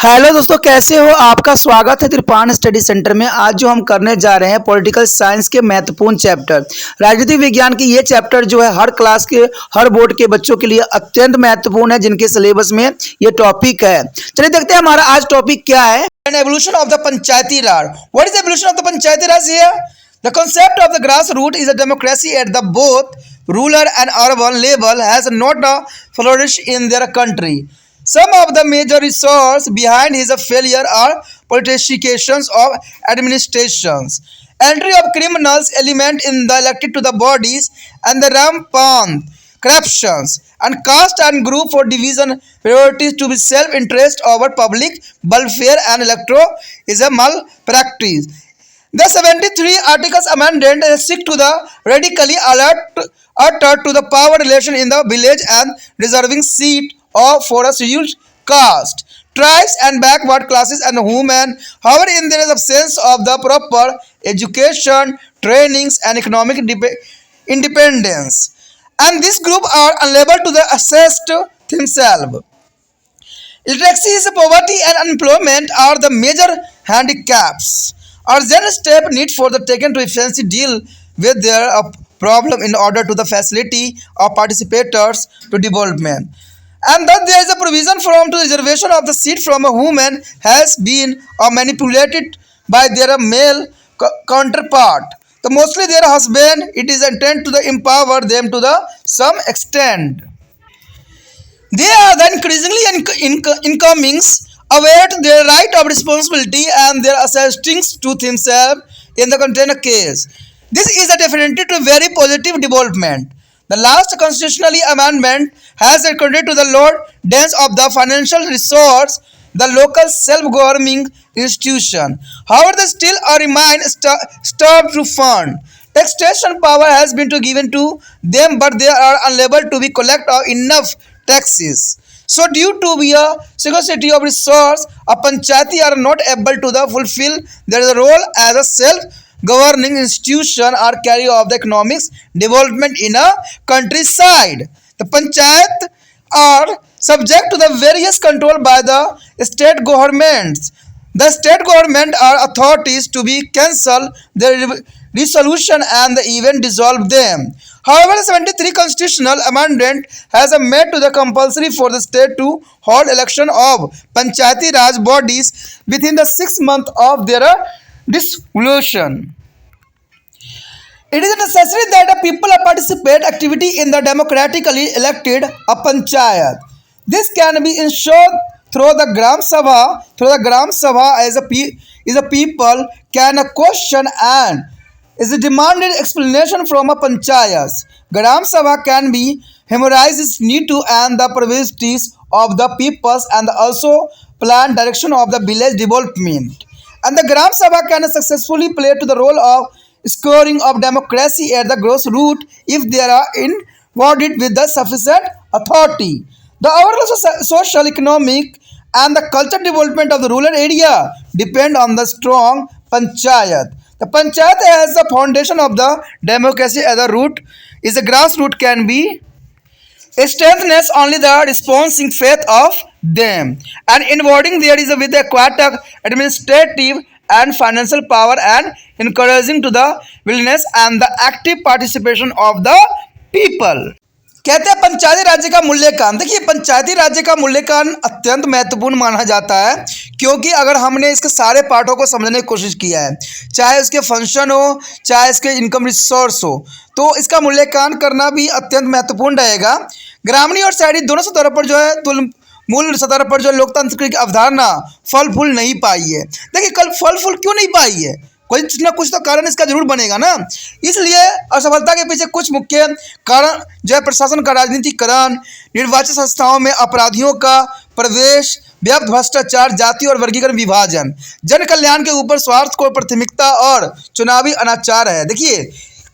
Hello दोस्तों, कैसे हो? आपका स्वागत है त्रिपान स्टडी सेंटर में। आज जो हम करने जा रहे हैं पॉलिटिकल साइंस के महत्वपूर्ण चैप्टर राजनीतिक विज्ञान की। ये चैप्टर जो है हर क्लास के हर बोर्ड के बच्चों के लिए अत्यंत महत्वपूर्ण है, जिनके सिलेबस में ये टॉपिक है। चलिए देखते हैं हमारा आज टॉपिक क्या है। N evolution of the Panchayati Raj. What is evolution of the Panchayati Raj here? The concept of the grassroots is a democracy at the both rural and urban level has not flourished in their country. Some of the major reasons behind his failure are politicizations of administrations, entry of criminals element in the elected to the bodies, and the rampant corruptions and caste and group for division priorities to be self-interest over public welfare and electoralism malpractice. The 73 Articles Amendment stick to the radically uttered to the power relation in the village and reserving seat for a scheduled caste, tribes and backward classes and women. However, in the absence of the proper education, trainings and economic independence, and this group are unable to assess themselves. Illiteracy, poverty and unemployment are the major handicaps. Urgent step need for the taken to efficiently deal with their problem in order to the facility of participators to development. And thus there is a provision from to the reservation of the seat from a woman has been manipulated by their male counterpart. The mostly their husband, it is intent to the empower them to the some extent. They are the increasingly incomings aware their right of responsibility and their asserting to themselves in the container case. This is a definitely to very positive development. The last constitutional amendment has accorded to the Lord Dance of the financial resource, the local self-governing institution. However, they still remain starved to fund. Taxation power has been given to them, but they are unable to be collect enough taxes. So due to a scarcity of resource, a panchayati are not able to fulfill their role as a self-governing institution or carry out the economics development in a countryside. The panchayat are subject to the various control by the state governments. The state government are authorities to be cancel their resolution and even dissolve them. However, the 73 constitutional amendment has made to the compulsory for the state to hold election of panchayati raj bodies within the 6 months of their dissolution. It is necessary that the people participate activity in the democratically elected a panchayat. This can be ensured through the Gram Sabha. Through the Gram Sabha, as a people can question and is a demanded explanation from a panchayat. Gram Sabha can be memorize its need to and the priorities of the peoples and also plan direction of the village development. And the Gram Sabha can successfully play to the role of scoring of democracy at the grassroots if they are embodied with the sufficient authority. The overall social, economic, and the cultural development of the rural area depend on the strong panchayat. The panchayat as the foundation of the democracy as a root is a grassroots can be strengthens only the responding faith of them and involving there is with the aquatic administrative and financial power and encouraging to the willingness and the active participation of the people. कहते हैं पंचायती राज्य का मूल्यांकन। देखिए, पंचायती राज्य का मूल्यांकन अत्यंत महत्वपूर्ण माना जाता है, क्योंकि अगर हमने इसके सारे पार्टों को समझने की कोशिश किया है, चाहे उसके फंक्शन हो, चाहे इसके इनकम रिसोर्स हो, तो इसका मूल्यांकन करना भी अत्यंत महत्वपूर्ण रहेगा। ग्रामीण और शहरी दोनों सतह पर जो है मूल सतह पर जो लोकतंत्र की अवधारणा फल फूल नहीं पाई है। देखिए, कल फल फूल क्यों नहीं पाई है? कुछ ना कुछ तो कारण इसका जरूर बनेगा ना। इसलिए असफलता के पीछे कुछ मुख्य कारण जो है प्रशासन का राजनीतिकरण, निर्वाचित संस्थाओं में अपराधियों का प्रवेश, व्याप्त भ्रष्टाचार, जाति और वर्गीकरण विभाजन, जन कल्याण के ऊपर स्वार्थ को प्राथमिकता और चुनावी अनाचार है। देखिए,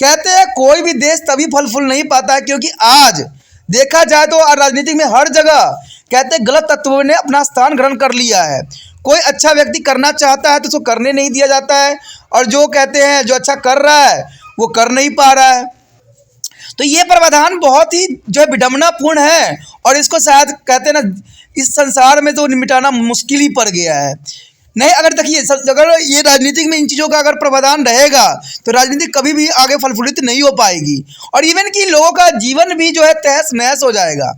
कहते हैं कोई भी देश तभी फल फूल नहीं पाता है क्योंकि आज देखा जाए तो राजनीति में हर जगह कहते हैं गलत तत्वों ने अपना स्थान ग्रहण कर लिया है। कोई अच्छा व्यक्ति करना चाहता है तो उसको करने नहीं दिया जाता है, और जो कहते हैं जो अच्छा कर रहा है वो कर नहीं पा रहा है। तो ये प्रावधान बहुत ही जो है विडंबनापूर्ण है और इसको शायद कहते हैं ना, इस संसार में तो मिटाना मुश्किल ही पड़ गया है। नहीं, अगर देखिए अगर ये राजनीतिक में इन चीज़ों का अगर प्रावधान रहेगा तो राजनीति कभी भी आगे फलफुलित नहीं हो पाएगी, और इवन कि लोगों का जीवन भी जो है तहस नहस हो जाएगा।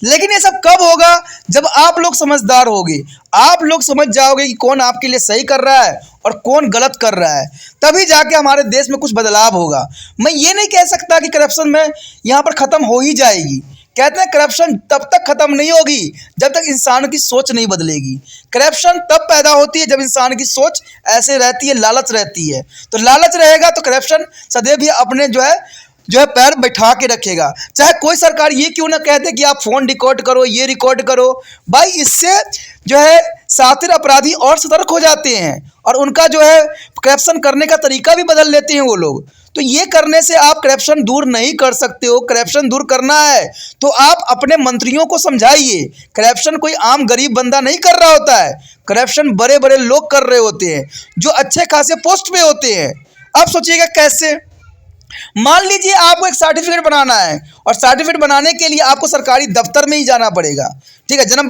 लेकिन ये सब कब होगा? जब आप लोग समझदार होगे, आप लोग समझ जाओगे कि कौन आपके लिए सही कर रहा है और कौन गलत कर रहा है, तभी जाके हमारे देश में कुछ बदलाव होगा। मैं ये नहीं कह सकता कि करप्शन में यहाँ पर ख़त्म हो ही जाएगी। कहते हैं करप्शन तब तक खत्म नहीं होगी जब तक इंसान की सोच नहीं बदलेगी। करप्शन तब पैदा होती है जब इंसान की सोच ऐसे रहती है, लालच रहती है। तो लालच रहेगा तो करप्शन सदैव ही अपने जो है पैर बैठा के रखेगा। चाहे कोई सरकार ये क्यों ना कहते कि आप फ़ोन रिकॉर्ड करो, ये रिकॉर्ड करो, भाई इससे जो है शातिर अपराधी और सतर्क हो जाते हैं और उनका जो है करप्शन करने का तरीका भी बदल लेते हैं वो लोग। तो ये करने से आप करप्शन दूर नहीं कर सकते हो। करप्शन दूर करना है तो आप अपने मंत्रियों को समझाइए। करप्शन कोई आम गरीब बंदा नहीं कर रहा होता है, करप्शन बड़े बड़े लोग कर रहे होते हैं जो अच्छे खासे पोस्ट पे होते हैं। अब सोचिएगा कैसे। मान लीजिए आपको एक सर्टिफिकेट बनाना है और सर्टिफिकेट बनाने के लिए आपको सरकारी दफ्तर में ही जाना पड़ेगा। ठीक है, जन्म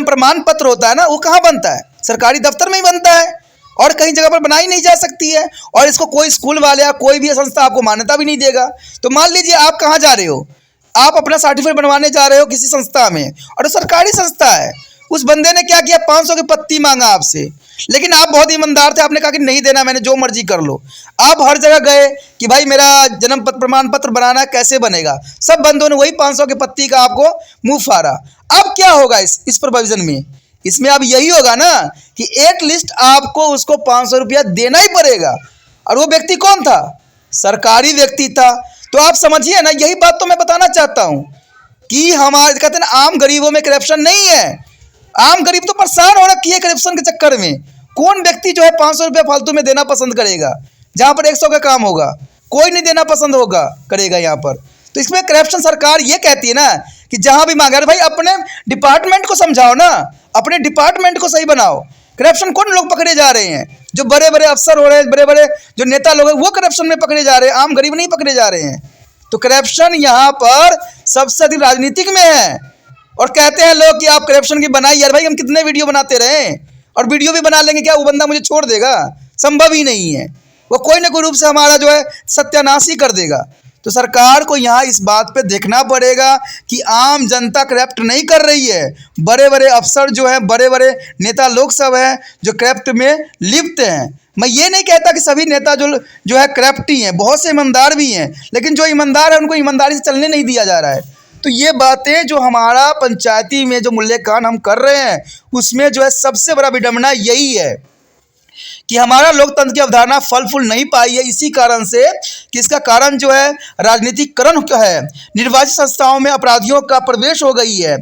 प्रमाण पत्र होता है ना, वो कहाँ बनता है? सरकारी दफ्तर में ही बनता है और कहीं जगह पर बनाई नहीं जा सकती है, और इसको कोई स्कूल वाले या कोई भी संस्था आपको मान्यता भी नहीं देगा। तो मान लीजिए आप कहाँ जा रहे हो, आप अपना सर्टिफिकेट बनवाने जा रहे हो किसी संस्था में, और वो सरकारी संस्था है। उस बंदे ने क्या किया, 500 की पत्ती मांगा आपसे, लेकिन आप बहुत ईमानदार थे, आपने कहा कि नहीं देना, मैंने जो मर्जी कर लो। आप हर जगह गए कि भाई मेरा जन्म प्रमाण पत्र बनाना है, कैसे बनेगा? सब बंदों ने वही 500 की पत्ती का आपको मुंह फाड़ा। अब क्या होगा इस प्रोविजन में? इसमें अब यही होगा ना कि एक लिस्ट आपको उसको 500 रुपया देना ही पड़ेगा, और वो व्यक्ति कौन था? सरकारी व्यक्ति था। तो आप समझिए ना, यही बात तो मैं बताना चाहता हूँ कि हमारे कहते हैं ना, आम गरीबों में करप्शन नहीं है। आम गरीब तो परेशान हो रखी है करप्शन के चक्कर में। कौन व्यक्ति जो है 500 रुपया फालतू में देना पसंद करेगा जहाँ पर 100 का काम होगा? कोई नहीं देना पसंद होगा करेगा यहाँ पर। तो इसमें करप्शन सरकार ये कहती है ना कि जहाँ भी मांगा, अरे भाई अपने डिपार्टमेंट को समझाओ ना, अपने डिपार्टमेंट को सही बनाओ। करप्शन कौन लोग पकड़े जा रहे हैं? जो बड़े बड़े अफसर हो रहे हैं, बड़े बड़े जो नेता लोग हैं, वो करप्शन में पकड़े जा रहे हैं, आम गरीब नहीं पकड़े जा रहे हैं। तो करप्शन यहाँ पर सबसे अधिक राजनीतिक में है। और कहते हैं लोग कि आप करप्शन की बनाइए। यार भाई हम कितने वीडियो बनाते रहे, और वीडियो भी बना लेंगे, क्या वो बंदा मुझे छोड़ देगा? संभव ही नहीं है। वो कोई ना कोई रूप से हमारा जो है सत्यानाश ही कर देगा। तो सरकार को यहाँ इस बात पे देखना पड़ेगा कि आम जनता करप्ट नहीं कर रही है। बड़े बड़े अफसर जो हैं, बड़े बड़े नेता लोग सब हैं जो करप्ट में लिप्त हैं। मैं ये नहीं कहता कि सभी नेता जो है करप्ट ही हैं, बहुत से ईमानदार भी हैं, लेकिन जो ईमानदार है उनको ईमानदारी से चलने नहीं दिया जा रहा है। तो ये बातें जो हमारा पंचायती में जो मूल्यांकन हम कर रहे हैं, उसमें जो है सबसे बड़ा विडंबना यही है कि हमारा लोकतंत्र की अवधारणा फल फूल नहीं पाई है। इसी कारण से कि इसका कारण जो है राजनीतिकरण है, निर्वाचित संस्थाओं में अपराधियों का प्रवेश हो गई है,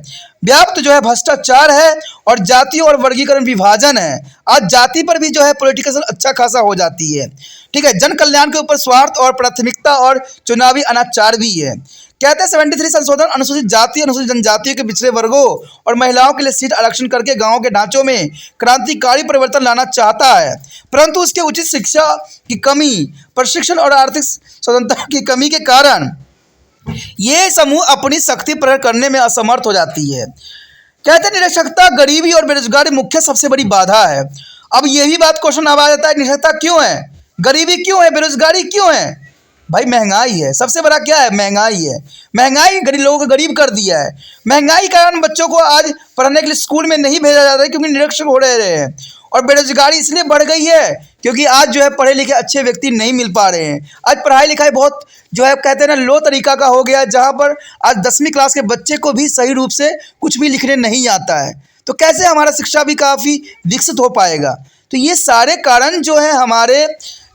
व्याप्त जो है भ्रष्टाचार है, और जाति और वर्गीकरण विभाजन है। आज जाति पर भी जो है पॉलिटिकल अच्छा खासा हो जाती है। ठीक है, जन कल्याण के ऊपर स्वार्थ और प्राथमिकता और चुनावी अनाचार भी है। कहते हैं 73 संशोधन अनुसूचित जाति, अनुसूचित जनजातियों के पिछड़े वर्गों और महिलाओं के लिए सीट आरक्षण करके गांवों के ढांचों में क्रांतिकारी परिवर्तन लाना चाहता है, परंतु उसके उचित शिक्षा की कमी, प्रशिक्षण और आर्थिक स्वतंत्रता की कमी के कारण ये समूह अपनी शक्ति प्रकट करने में असमर्थ हो जाती है। कहते हैं निरक्षरता, गरीबी और बेरोजगारी मुख्य सबसे बड़ी बाधा है। अब यही बात क्वेश्चन आ जाता है, निरक्षरता क्यों है, गरीबी क्यों है, बेरोजगारी क्यों है? भाई महंगाई है, सबसे बड़ा क्या है? महंगाई है। महंगाई गरीब लोगों को गरीब कर दिया है। महंगाई के कारण बच्चों को आज पढ़ने के लिए स्कूल में नहीं भेजा जाता है क्योंकि निरक्षर हो रहे हैं। और बेरोजगारी इसलिए बढ़ गई है क्योंकि आज जो है पढ़े लिखे अच्छे व्यक्ति नहीं मिल पा रहे हैं। आज पढ़ाई लिखाई बहुत जो है कहते हैं ना लो तरीका का हो गया है, जहाँ पर आज 10वीं क्लास के बच्चे को भी सही रूप से कुछ भी लिखने नहीं आता है। तो कैसे हमारा शिक्षा भी काफ़ी विकसित हो पाएगा? तो ये सारे कारण जो है हमारे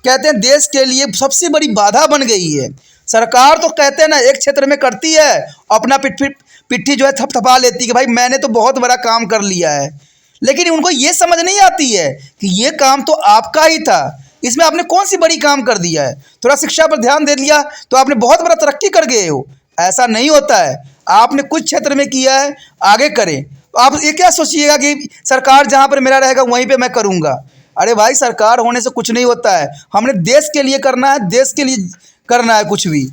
कहते हैं देश के लिए सबसे बड़ी बाधा बन गई है। सरकार तो कहते हैं ना एक क्षेत्र में करती है, अपना पिट्ठी जो है थपथपा लेती है कि भाई मैंने तो बहुत बड़ा काम कर लिया है, लेकिन उनको ये समझ नहीं आती है कि ये काम तो आपका ही था, इसमें आपने कौन सी बड़ी काम कर दिया है। थोड़ा शिक्षा पर ध्यान दे दिया तो आपने बहुत बड़ा तरक्की कर गए हो। ऐसा नहीं होता है, आपने कुछ क्षेत्र में किया है, आगे करें। तो आप ये क्या सोचिएगा कि सरकार जहाँ पर मेरा रहेगा वहीं पर मैं करूँगा। अरे भाई सरकार होने से कुछ नहीं होता है, हमने देश के लिए करना है, देश के लिए करना है कुछ भी।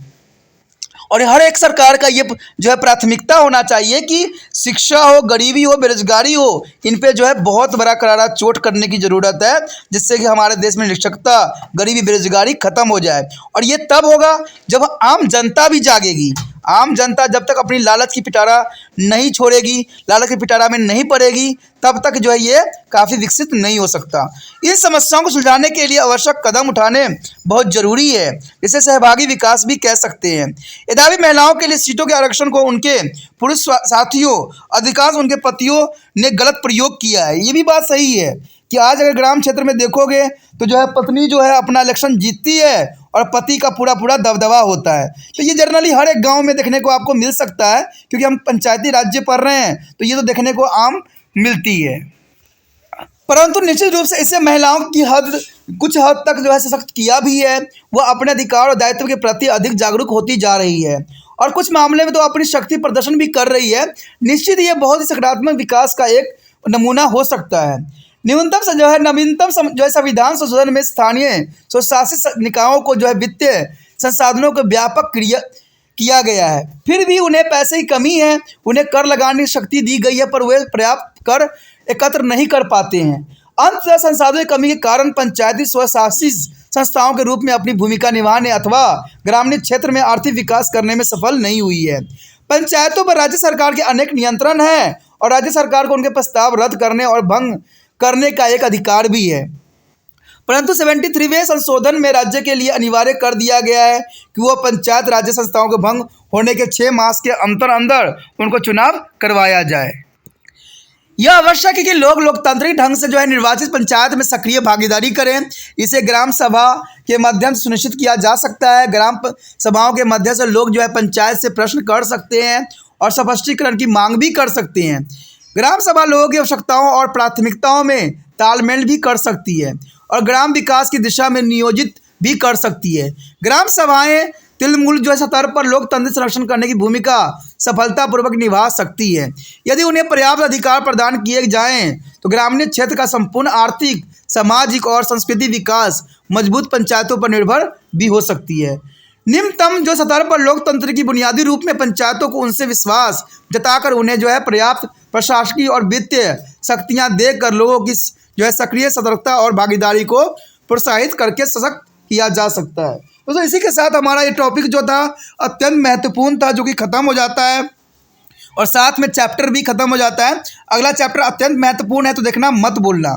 और हर एक सरकार का ये जो है प्राथमिकता होना चाहिए कि शिक्षा हो, गरीबी हो, बेरोजगारी हो, इन पे जो है बहुत बड़ा करारा चोट करने की ज़रूरत है, जिससे कि हमारे देश में निरक्षरता, गरीबी, बेरोजगारी खत्म हो जाए। और ये तब होगा जब आम जनता भी जागेगी। आम जनता जब तक अपनी लालच की पिटारा नहीं छोड़ेगी, लालच की पिटारा में नहीं पड़ेगी, तब तक जो है ये काफ़ी विकसित नहीं हो सकता। इन समस्याओं को सुलझाने के लिए आवश्यक कदम उठाने बहुत ज़रूरी है, जिसे सहभागी विकास भी कह सकते हैं। यद्यपि महिलाओं के लिए सीटों के आरक्षण को उनके पुरुष साथियों, अधिकांश उनके पतियों ने गलत प्रयोग किया है। ये भी बात सही है कि आज अगर ग्राम क्षेत्र में देखोगे तो जो है पत्नी जो है अपना इलेक्शन जीतती है और पति का पूरा पूरा दबदबा होता है। तो ये जनरली हर एक गांव में देखने को आपको मिल सकता है, क्योंकि हम पंचायती राज्य पढ़ रहे हैं तो ये तो देखने को आम मिलती है। परंतु निश्चित रूप से इससे महिलाओं की कुछ हद तक जो है सशक्त किया भी है। वह अपने अधिकार और दायित्व के प्रति अधिक जागरूक होती जा रही है और कुछ मामले में तो अपनी शक्ति प्रदर्शन भी कर रही है। निश्चित ये बहुत ही सकारात्मक विकास का एक नमूना हो सकता है। नवीनतम जो है संविधान संशोधन में स्थानीय स्वशासित निकायों को जो है वित्तीय संसाधनों को व्यापक किया गया है। फिर भी उन्हें पैसे की कमी है, उन्हें कर लगाने की शक्ति दी गई है, पर वे पर्याप्त कर एकत्र नहीं कर पाते हैं। अंततः संसाधनों की कमी के कारण पंचायती स्वशासित संस्थाओं के रूप में अपनी भूमिका निभाने अथवा ग्रामीण क्षेत्र में आर्थिक विकास करने में सफल नहीं हुई है। पंचायतों पर राज्य सरकार के अनेक नियंत्रण हैं और राज्य सरकार को उनके प्रस्ताव रद्द करने और भंग करने का एक अधिकार भी है। परंतु 73वें संशोधन में राज्य के लिए अनिवार्य कर दिया गया है कि वह पंचायत राज्य संस्थाओं के भंग होने के 6 मास के अंदर उनको चुनाव करवाया जाए। यह आवश्यक है कि लोग लोकतांत्रिक ढंग से जो है निर्वाचित पंचायत में सक्रिय भागीदारी करें। इसे ग्राम सभा के माध्यम से सुनिश्चित किया जा सकता है। ग्राम सभाओं के माध्यम से लोग जो है पंचायत से प्रश्न कर सकते हैं और स्पष्टीकरण की मांग भी कर सकते हैं। ग्राम सभा लोगों की आवश्यकताओं और प्राथमिकताओं में तालमेल भी कर सकती है और ग्राम विकास की दिशा में नियोजित भी कर सकती है। ग्राम सभाएं तृणमूल जो है स्तर पर लोकतंत्र संरक्षण करने की भूमिका सफलतापूर्वक निभा सकती है। यदि उन्हें पर्याप्त अधिकार प्रदान किए जाएं तो ग्रामीण क्षेत्र का संपूर्ण आर्थिक, सामाजिक और सांस्कृतिक विकास मजबूत पंचायतों पर निर्भर भी हो सकती है। निम्नतम जो स्तर पर लोकतंत्र की बुनियादी रूप में पंचायतों को उनसे विश्वास जताकर उन्हें जो है पर्याप्त प्रशासकीय और वित्तीय शक्तियाँ देकर लोगों की जो है सक्रिय सतर्कता और भागीदारी को प्रोत्साहित करके सशक्त किया जा सकता है। तो इसी के साथ हमारा ये टॉपिक जो था अत्यंत महत्वपूर्ण था, जो कि ख़त्म हो जाता है और साथ में चैप्टर भी ख़त्म हो जाता है। अगला चैप्टर अत्यंत महत्वपूर्ण है, तो देखना मत भूलना।